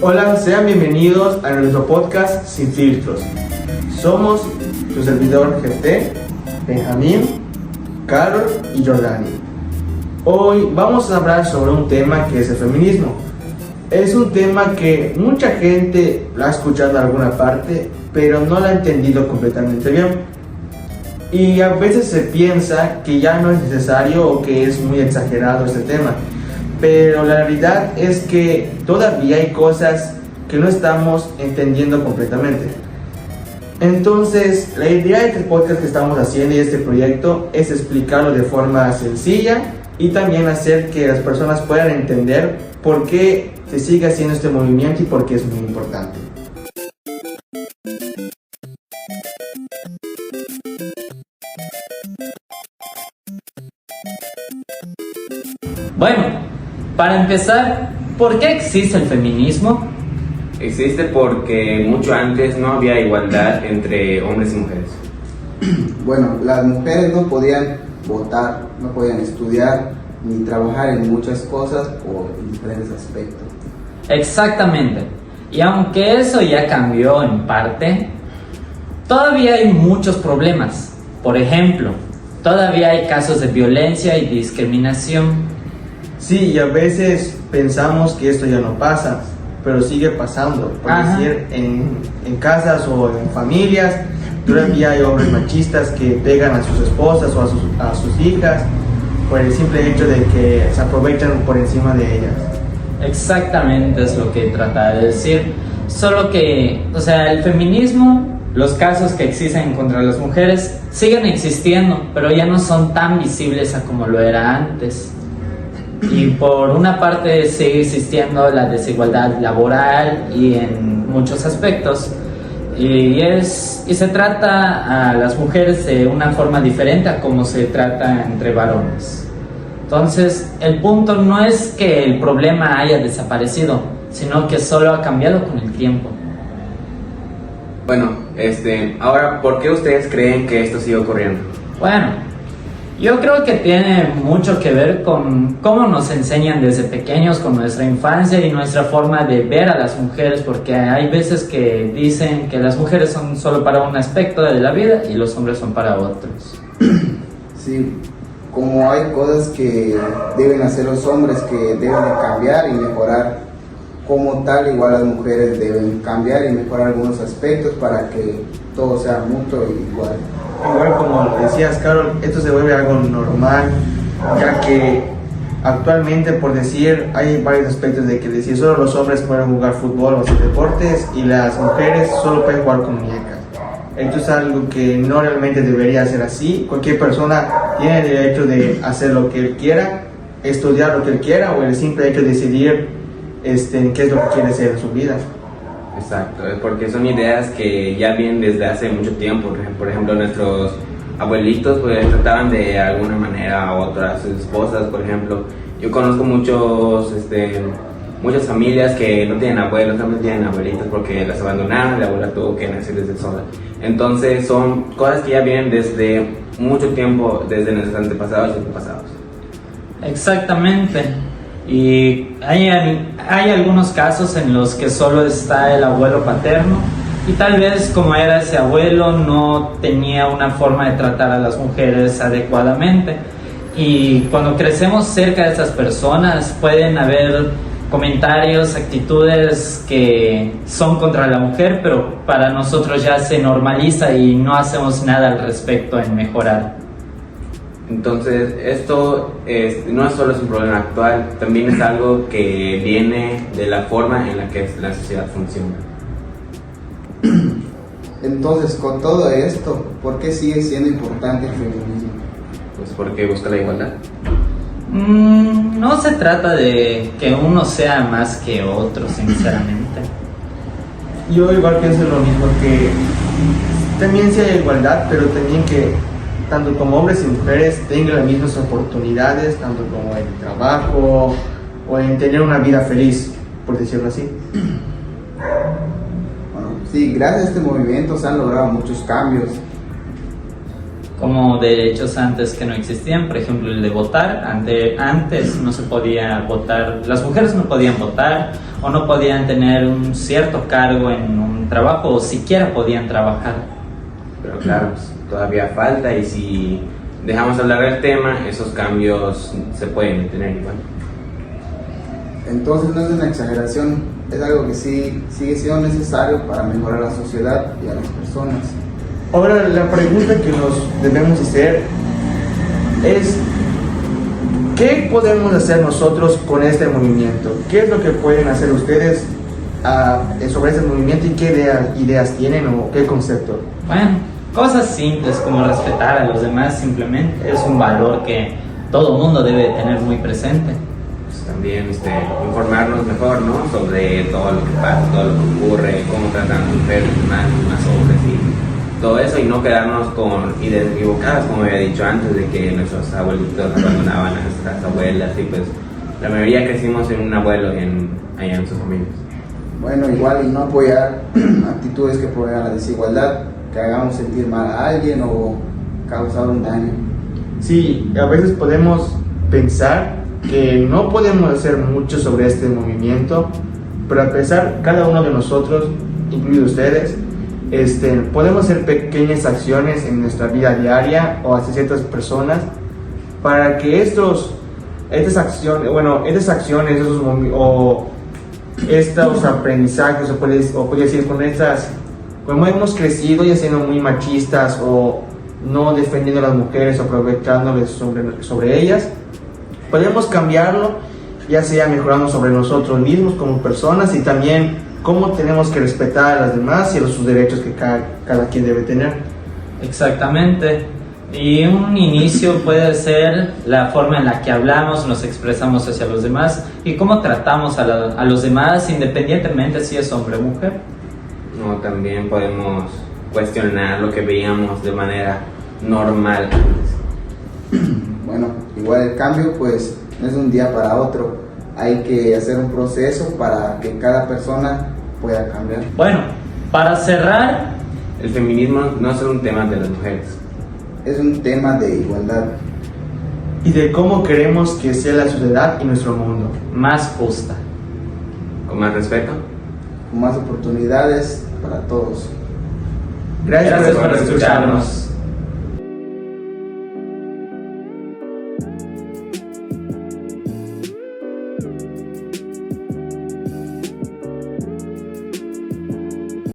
Hola, sean bienvenidos a nuestro podcast Sin Filtros. Somos tu servidor GT, Benjamín, Carol y Jordani. Hoy vamos a hablar sobre un tema que es el feminismo. Es un tema que mucha gente lo ha escuchado en alguna parte, pero no lo ha entendido completamente bien. Y a veces se piensa que ya no es necesario o que es muy exagerado este tema. Pero la realidad es que todavía hay cosas que no estamos entendiendo completamente. Entonces, la idea de este podcast que estamos haciendo y este proyecto es explicarlo de forma sencilla y también hacer que las personas puedan entender por qué se sigue haciendo este movimiento y por qué es muy importante. Bueno, para empezar, ¿por qué existe el feminismo? Existe porque mucho antes no había igualdad entre hombres y mujeres. Bueno, las mujeres no podían votar, no podían estudiar ni trabajar en muchas cosas o en diferentes aspectos. Exactamente. Y aunque eso ya cambió en parte, todavía hay muchos problemas. Por ejemplo, todavía hay casos de violencia y discriminación. Sí, y a veces pensamos que esto ya no pasa, pero sigue pasando. Por decir, en casas o en familias, todavía hay hombres machistas que pegan a sus esposas o a sus hijas por el simple hecho de que se aprovechan por encima de ellas. Exactamente es lo que trata de decir. Solo que, el feminismo, los casos que existen contra las mujeres siguen existiendo, pero ya no son tan visibles a como lo era antes. Y por una parte sigue existiendo la desigualdad laboral y en muchos aspectos y se trata a las mujeres de una forma diferente a como se trata entre varones. Entonces el punto no es que el problema haya desaparecido, sino que solo ha cambiado con el tiempo. Bueno, ahora, ¿por qué ustedes creen que esto sigue ocurriendo? Bueno, yo creo que tiene mucho que ver con cómo nos enseñan desde pequeños, con nuestra infancia y nuestra forma de ver a las mujeres, porque hay veces que dicen que las mujeres son solo para un aspecto de la vida y los hombres son para otros. Sí, como hay cosas que deben hacer los hombres que deben de cambiar y mejorar, como tal igual las mujeres deben cambiar y mejorar algunos aspectos para que todo sea mutuo y igual. Igual como decías, Carol, esto se vuelve algo normal, ya que actualmente, por decir, hay varios aspectos de que decir solo los hombres pueden jugar fútbol o hacer deportes y las mujeres solo pueden jugar con muñecas. Esto es algo que no realmente debería ser así. Cualquier persona tiene el derecho de hacer lo que él quiera, estudiar lo que él quiera o el simple hecho de decidir qué es lo que quiere hacer en su vida. Exacto, es porque son ideas que ya vienen desde hace mucho tiempo. Por ejemplo, nuestros abuelitos pues trataban de alguna manera a otras esposas, por ejemplo. Yo conozco muchas familias que no tienen abuelos, no tienen abuelitos porque las abandonaron, la abuela tuvo que nacer desde sola. Entonces son cosas que ya vienen desde mucho tiempo, desde nuestros antepasados y antepasados. Exactamente. Y hay algunos casos en los que solo está el abuelo paterno y tal vez como era ese abuelo no tenía una forma de tratar a las mujeres adecuadamente, y cuando crecemos cerca de esas personas pueden haber comentarios, actitudes que son contra la mujer, pero para nosotros ya se normaliza y no hacemos nada al respecto en mejorar. Entonces, esto no es solo un problema actual, también es algo que viene de la forma en la que la sociedad funciona. Entonces, con todo esto, ¿por qué sigue siendo importante el feminismo? Pues porque busca la igualdad. No se trata de que uno sea más que otro, sinceramente. Yo igual pienso lo mismo, que también sí hay igualdad, pero también que tanto como hombres y mujeres tengan las mismas oportunidades, tanto como en el trabajo, o en tener una vida feliz, por decirlo así. Bueno, sí, gracias a este movimiento se han logrado muchos cambios. Como derechos antes que no existían, por ejemplo el de votar. Antes no se podía votar, las mujeres no podían votar o no podían tener un cierto cargo en un trabajo o siquiera podían trabajar. Pero claro, pues, todavía falta, y si dejamos hablar del tema, esos cambios se pueden tener igual. Entonces no es una exageración, es algo que sí sigue siendo necesario para mejorar la sociedad y a las personas. Ahora, la pregunta que nos debemos hacer es: ¿qué podemos hacer nosotros con este movimiento? ¿Qué es lo que pueden hacer ustedes sobre este movimiento y qué ideas tienen o qué concepto? Bueno, cosas simples como respetar a los demás simplemente es un valor que todo mundo debe tener muy presente. Pues también informarnos mejor, ¿no? Sobre todo lo que pasa, todo lo que ocurre, cómo tratan a las mujeres, más hombres y todo eso, y no quedarnos con ideas equivocadas, como había dicho antes, de que nuestros abuelitos abandonaban a nuestras abuelas, y pues la mayoría crecimos en un abuelo allá en sus familias. Bueno, igual y no apoyar actitudes que promuevan la desigualdad, que hagamos sentir mal a alguien o causar un daño. Sí, a veces podemos pensar que no podemos hacer mucho sobre este movimiento, pero a pesar, cada uno de nosotros, incluidos ustedes, podemos hacer pequeñas acciones en nuestra vida diaria o hacia ciertas personas para que estas acciones, estos aprendizajes, o puede decir, como hemos crecido ya siendo muy machistas o no defendiendo a las mujeres o aprovechándoles sobre ellas, podemos cambiarlo, ya sea mejorando sobre nosotros mismos como personas y también cómo tenemos que respetar a las demás y sus derechos que cada quien debe tener. Exactamente. Y un inicio puede ser la forma en la que hablamos, nos expresamos hacia los demás y cómo tratamos a los demás, independientemente si es hombre o mujer. No, también podemos cuestionar lo que veíamos de manera normal antes. Bueno, igual el cambio pues no es de un día para otro, hay que hacer un proceso para que cada persona pueda cambiar. Bueno, para cerrar, El feminismo no es solo un tema de las mujeres. Es un tema de igualdad. Y de cómo queremos que sea la sociedad y nuestro mundo. más justa. Con más respeto. Con más oportunidades para todos. Gracias por escucharnos.